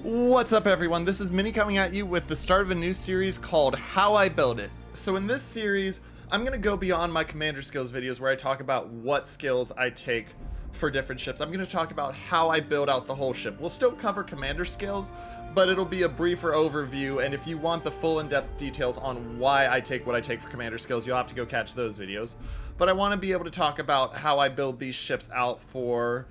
What's up everyone, this is Minnie coming at you with the start of a new series called How I Build It. So in this series, I'm going to go beyond my commander skills videos where I talk about what skills I take for different ships. I'm going to talk about how I build out the whole ship. We'll still cover commander skills, but it'll be a briefer overview, and if you want the full in-depth details on why I take what I take for commander skills, you'll have to go catch those videos. But I want to be able to talk about how I build these ships out for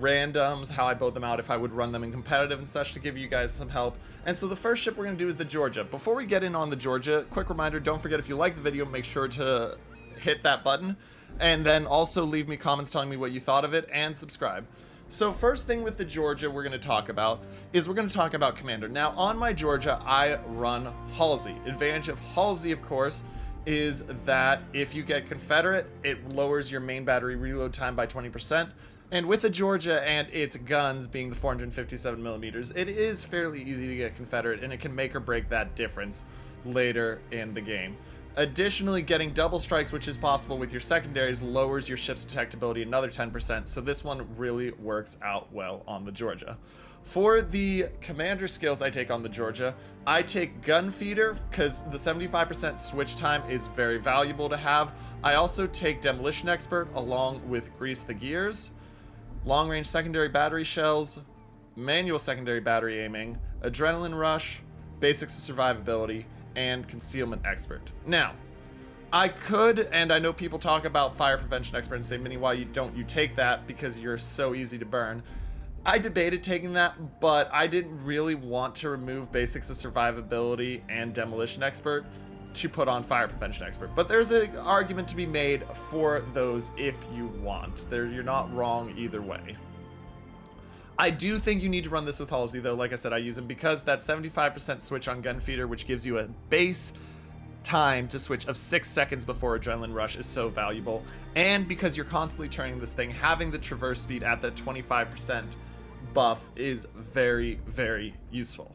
randoms, how I build them out if I would run them in competitive and such, to give you guys some help. And so the first ship we're going to do is the Georgia. Before we get in on the Georgia, quick reminder, don't forget, if you like the video, make sure to hit that button, and then also leave me comments telling me what you thought of it, and subscribe. So first thing with the Georgia we're going to talk about is we're going to talk about commander. Now on my Georgia I run Halsey. Advantage of Halsey, of course, is that if you get Confederate, it lowers your main battery reload time by 20%. And with the Georgia and its guns being the 457 millimeters, it is fairly easy to get Confederate, and it can make or break that difference later in the game. Additionally, getting double strikes, which is possible with your secondaries, lowers your ship's detectability another 10%, so this one really works out well on the Georgia. For the commander skills I take on the Georgia, I take Gun Feeder because the 75% switch time is very valuable to have. I also take Demolition Expert along with Grease the Gears, long range secondary battery shells, manual secondary battery aiming, adrenaline rush, basics of survivability, and concealment expert. Now, I could, and I know people talk about fire prevention expert and say, Minnie, why don't you take that because you're so easy to burn? I debated taking that, but I didn't really want to remove basics of survivability and demolition expert to put on fire prevention expert. But there's an argument to be made for those if you want. You're not wrong either way. I do think you need to run this with Halsey though. Like I said, I use them because that 75% switch on Gun Feeder, which gives you a base time to switch of 6 seconds before adrenaline rush, is so valuable. And because you're constantly turning this thing, having the traverse speed at that 25% buff is very, very useful.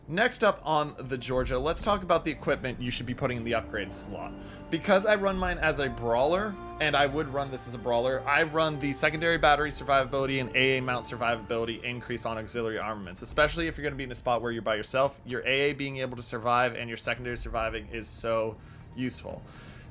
Next up on the Georgia, let's talk about the equipment you should be putting in the upgrade slot. Because I run mine as a brawler, and I would run this as a brawler, I run the secondary battery survivability and AA mount survivability increase on auxiliary armaments. Especially if you're going to be in a spot where you're by yourself, your AA being able to survive and your secondary surviving is so useful.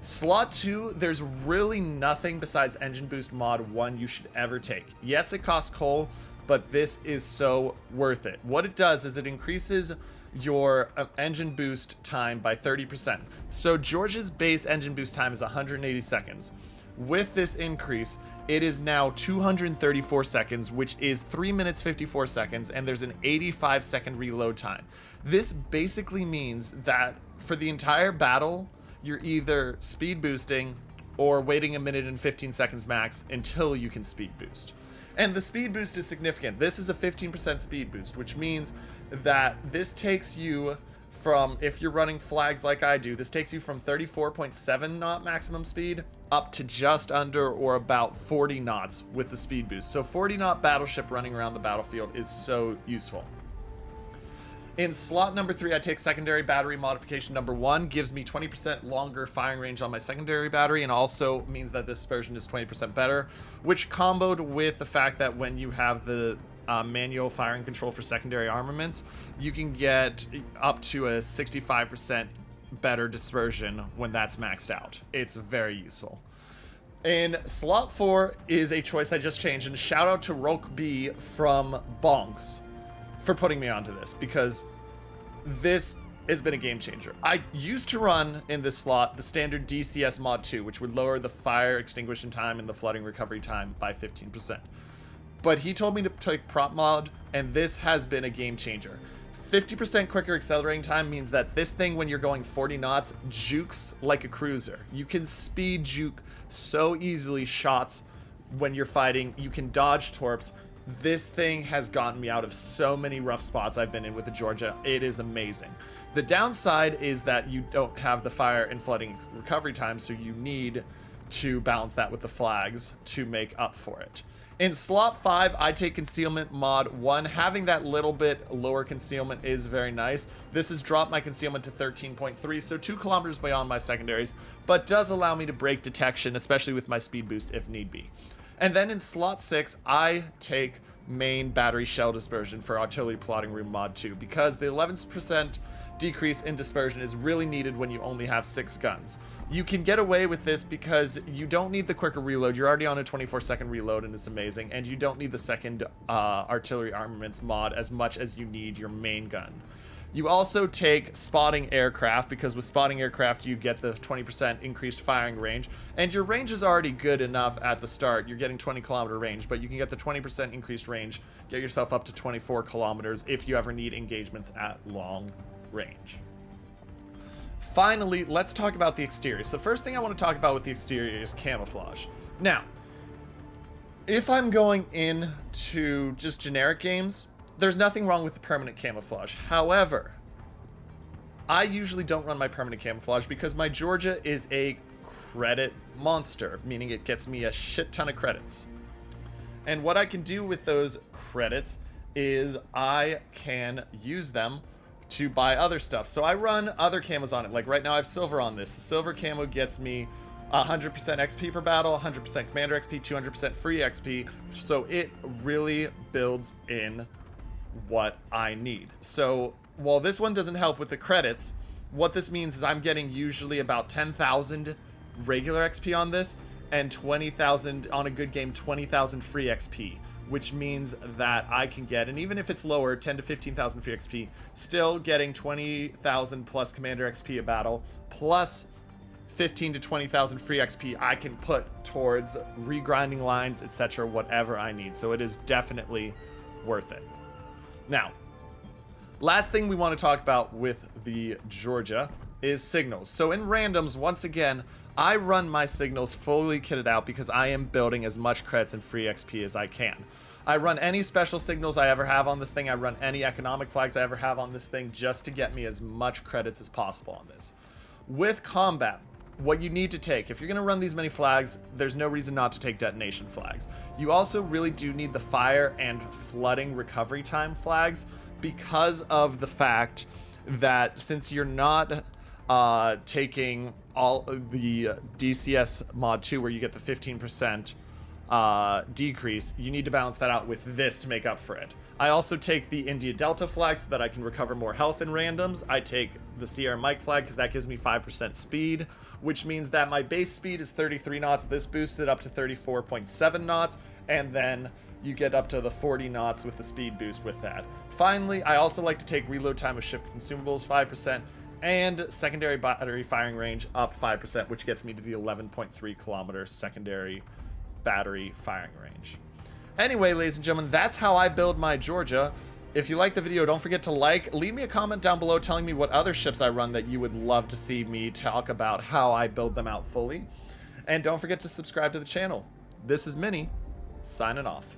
Slot 2, there's really nothing besides Engine Boost Mod 1 you should ever take. Yes, it costs coal, but this is so worth it. What it does is it increases your engine boost time by 30%. So Georgia's base engine boost time is 180 seconds. With this increase, it is now 234 seconds, which is 3 minutes 54 seconds, and there's an 85-second reload time. This basically means that for the entire battle, you're either speed boosting or waiting a minute and 15 seconds max until you can speed boost. And the speed boost is significant. This is a 15% speed boost, which means that this takes you from, if you're running flags like I do, this takes you from 34.7 knot maximum speed up to just under or about 40 knots with the speed boost. So 40 knot battleship running around the battlefield is so useful. In slot number 3, I take secondary battery modification number 1, gives me 20% longer firing range on my secondary battery, and also means that this version is 20% better, which comboed with the fact that when you have the manual firing control for secondary armaments, you can get up to a 65% better dispersion when that's maxed out. It's very useful. In slot 4 is a choice I just changed, and shout out to Roke B from Bonks for putting me onto this, because this has been a game changer. I used to run in this slot the standard DCS mod 2, which would lower the fire extinguishing time and the flooding recovery time by 15%. But he told me to take prop mod, and this has been a game changer. 50% quicker accelerating time means that this thing, when you're going 40 knots, jukes like a cruiser. You can speed juke so easily shots when you're fighting. You can dodge torps. This thing has gotten me out of so many rough spots I've been in with the Georgia. It is amazing. The downside is that you don't have the fire and flooding recovery time, so you need to balance that with the flags to make up for it. In slot 5, I take concealment mod 1. Having that little bit lower concealment is very nice. This has dropped my concealment to 13.3, so 2 kilometers beyond my secondaries, but does allow me to break detection, especially with my speed boost if need be. And then in slot 6, I take main battery shell dispersion for Artillery Plotting Room Mod 2, because the 11% decrease in dispersion is really needed when you only have 6 guns. You can get away with this because you don't need the quicker reload. You're already on a 24-second reload, and it's amazing. And you don't need the second artillery armaments mod as much as you need your main gun. You also take spotting aircraft, because with spotting aircraft you get the 20% increased firing range, and your range is already good enough at the start. You're getting 20-kilometer range, but you can get the 20% increased range, get yourself up to 24 kilometers if you ever need engagements at long range. Finally, let's talk about the exterior. So the first thing I want to talk about with the exterior is camouflage. Now, if I'm going into just generic games, there's nothing wrong with the permanent camouflage. However, I usually don't run my permanent camouflage because my Georgia is a credit monster, meaning it gets me a shit ton of credits. And what I can do with those credits is I can use them to buy other stuff. So I run other camos on it. Like right now I have silver on this. The silver camo gets me 100% XP per battle, 100% commander XP, 200% free XP. So it really builds in what I need. So while this one doesn't help with the credits, what this means is I'm getting usually about 10,000 regular XP on this and 20,000 on a good game, 20,000 free XP, which means that I can get, and even if it's lower, 10 to 15,000 free XP, still getting 20,000 plus commander XP a battle, plus 15 to 20,000 free XP I can put towards regrinding lines, etc., whatever I need. So it is definitely worth it. Now, last thing we want to talk about with the Georgia is signals. So in randoms, once again, I run my signals fully kitted out because I am building as much credits and free XP as I can. I run any special signals I ever have on this thing. I run any economic flags I ever have on this thing just to get me as much credits as possible on this. With combat, what you need to take, if you're going to run these many flags, there's no reason not to take detonation flags. You also really do need the fire and flooding recovery time flags because of the fact that since you're not taking all of the DCS mod 2 where you get the 15% decrease, you need to balance that out with this to make up for it. I also take the India Delta flag so that I can recover more health in randoms. I take the Sierra Mike flag because that gives me 5% speed, which means that my base speed is 33 knots. This boosts it up to 34.7 knots, and then you get up to the 40 knots with the speed boost with that. Finally, I also like to take reload time of ship consumables 5%, and secondary battery firing range up 5%, which gets me to the 11.3 kilometer secondary battery firing range. Anyway, ladies and gentlemen, that's how I build my Georgia. If you like the video, don't forget to leave me a comment down below telling me what other ships I run that you would love to see me talk about how I build them out fully. And don't forget to subscribe to the channel. This is Minnie, signing off.